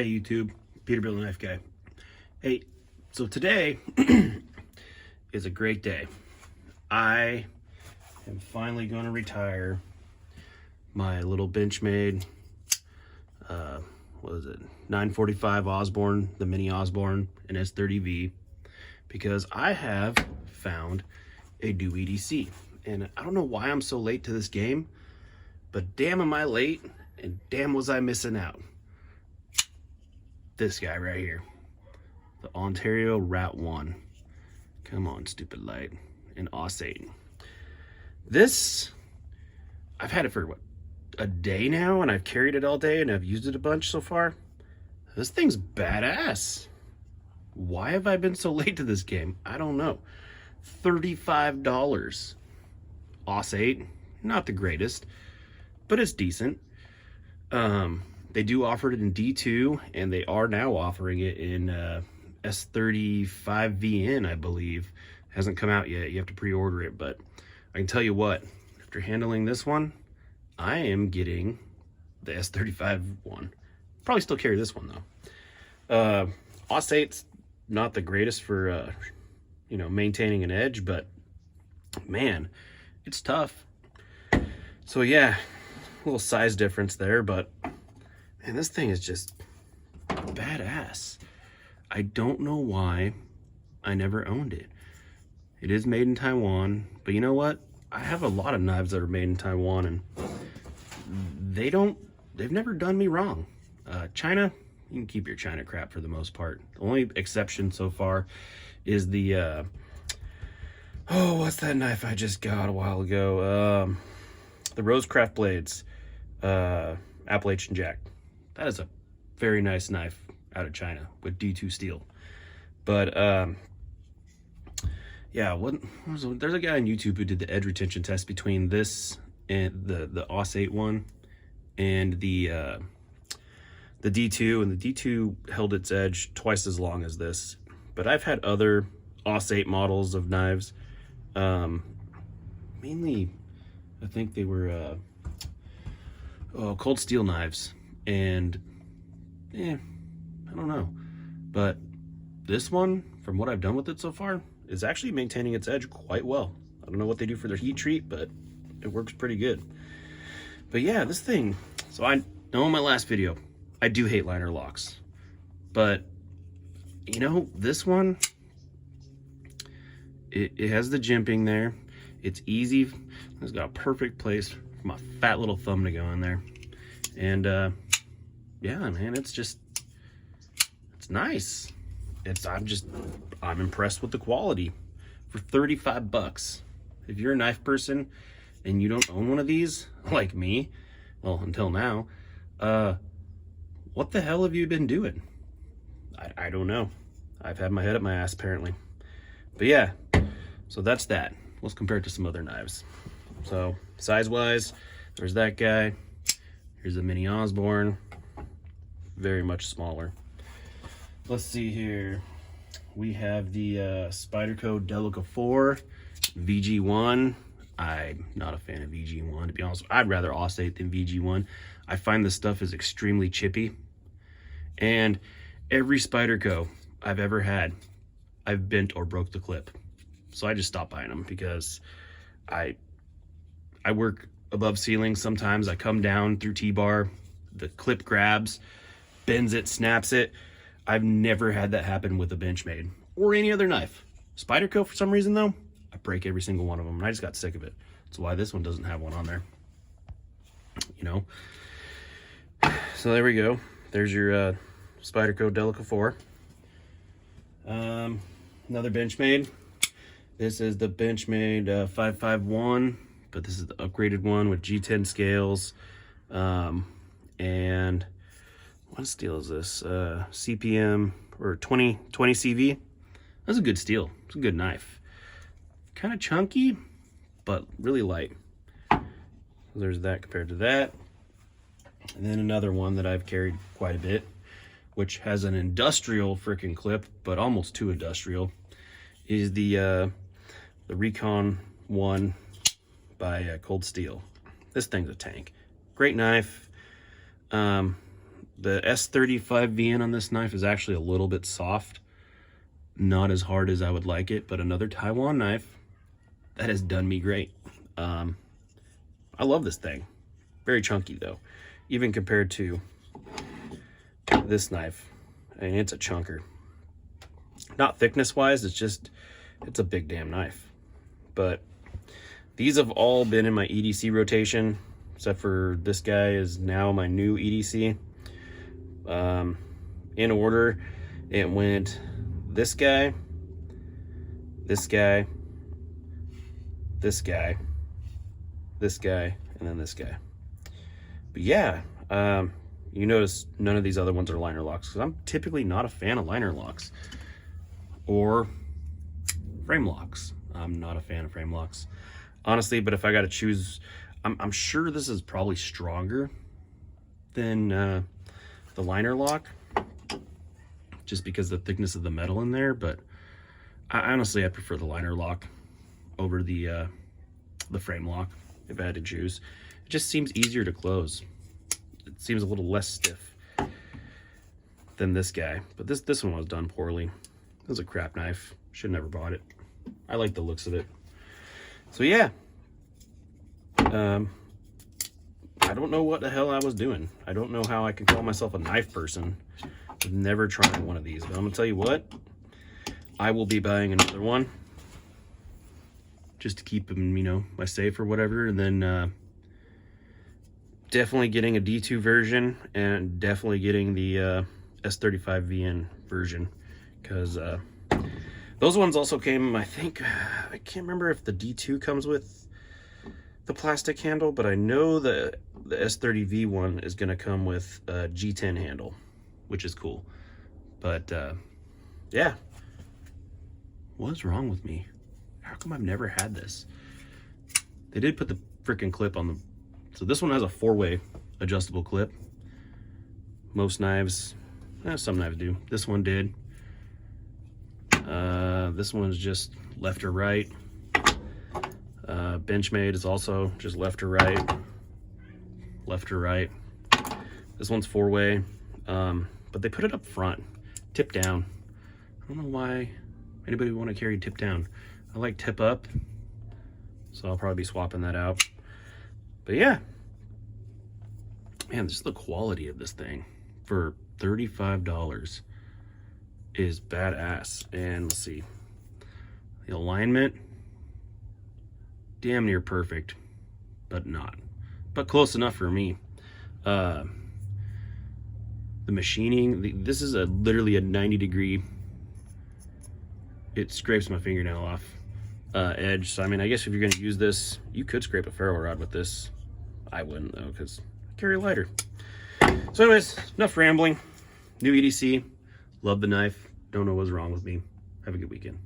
Hey YouTube, Peterbilt Knife Guy. Hey, so today is a great day. I am finally going to retire my little Benchmade, what is it, 945 Osborne, the mini Osborne, and S30V, because I have found a new EDC. And I don't know why I'm so late to this game, but damn am I late, and damn was I missing out. This guy right here, the Ontario RAT1. Come on, stupid light, and AUS8. This, I've had it for what, a day now, and I've carried it all day, and I've used it a bunch so far. This thing's badass. Why have I been so late to this game? I don't know. $35. AUS8, not the greatest, but it's decent. They do offer it in D2, and they are now offering it in S35VN, I believe. Hasn't come out yet. You have to pre-order it, but I can tell you what, after handling this one, I am getting the S35 one. Probably still carry this one though. AUS8's not the greatest for maintaining an edge, but man, it's tough. So yeah, a little size difference there, but man, this thing is just badass. I don't know why I never owned it. It is made in Taiwan, but you know what? I have a lot of knives that are made in Taiwan, and they've never done me wrong. China, you can keep your China crap for the most part. The only exception so far is the, what's that knife I just got a while ago? The Rosecraft blades, Appalachian Jack. That is a very nice knife out of China with D2 steel. But yeah, there's a guy on YouTube who did the edge retention test between this and the AUS8 one and the D2, and the D2 held its edge twice as long as this. But I've had other AUS8 models of knives. Mainly, I think they were cold steel knives, and I don't know, but this one, from what I've done with it so far, is actually maintaining its edge quite well. I don't know what they do for their heat treat, but it works pretty good. But yeah, this thing, so I know in my last video, I do hate liner locks, but this one, it has the jimping there. It's easy. It's got a perfect place for my fat little thumb to go in there. And yeah, man, it's nice. I'm impressed with the quality for 35 bucks. If you're a knife person and you don't own one of these, like me, well, until now, what the hell have you been doing? I don't know. I've had my head up my ass apparently. But yeah, so that's that. Let's compare it to some other knives. So size-wise, there's that guy. Here's a mini Osborne, very much smaller. Let's see here. We have the Spyderco Delica 4 VG1. I'm not a fan of VG1, to be honest. I'd rather AUS8 than VG1. I find this stuff is extremely chippy. And every Spyderco I've ever had, I've bent or broke the clip. So I just stopped buying them because I work above ceiling sometimes. I come down through T-bar, the clip grabs, bends it, snaps it. I've never had that happen with a Benchmade or any other knife. Spyderco, for some reason though, I break every single one of them, and I just got sick of it. That's why this one doesn't have one on there. So there we go. There's your Spyderco Delica 4. Another Benchmade. This is the Benchmade 551, but this is the upgraded one with G10 scales. And what steel is this? CPM or 20 CV. That's a good steel. It's a good knife. Kind of chunky, but really light. So there's that compared to that. And then another one that I've carried quite a bit, which has an industrial freaking clip, but almost too industrial, is the Recon 1 by Cold Steel. This thing's a tank. Great knife. The S35VN on this knife is actually a little bit soft. Not as hard as I would like it, but another Taiwan knife that has done me great. I love this thing. Very chunky though, even compared to this knife. I mean, it's a chunker. Not thickness wise, it's a big damn knife. But these have all been in my EDC rotation, except for this guy is now my new EDC. In order, it went this guy, this guy, this guy, this guy, and then this guy. But yeah, you notice none of these other ones are liner locks, because I'm typically not a fan of liner locks or frame locks. I'm not a fan of frame locks, honestly. But if I got to choose, I'm sure this is probably stronger than the liner lock, just because of the thickness of the metal in there. But I prefer the liner lock over the frame lock if I had to choose. It just seems easier to close. It seems a little less stiff than this guy. But this one was done poorly. It was a crap knife. Should never bought it. I like the looks of it. So yeah. I don't know what the hell I was doing. I don't know how I can call myself a knife person with never trying one of these. But I'm gonna tell you what, I will be buying another one just to keep them, you know, my safe or whatever. And then definitely getting a D2 version, and definitely getting the S35VN version, because those ones also came, I think, I can't remember if the D2 comes with the plastic handle, but I know the S30V one is going to come with a G10 handle, which is cool. But yeah, what's wrong with me? How come I've never had this? They did put the freaking clip on the, so this one has a 4-way adjustable clip. Most knives, some knives do. This one did. This one's just left or right. Benchmade is also just left or right. Left or right. This one's 4-way, but they put it up front, tip down. I don't know why anybody would want to carry tip down. I like tip up, so I'll probably be swapping that out. But yeah, man, this is the quality of this thing for $35 is badass. And let's see, the alignment, damn near perfect, but close enough for me. The machining, this is literally a 90-degree, it scrapes my fingernail off edge. So I mean, I guess if you're going to use this, you could scrape a ferro rod with this. I wouldn't though, because I carry a lighter. So anyways, enough rambling. New EDC, love the knife, don't know what's wrong with me. Have a good weekend.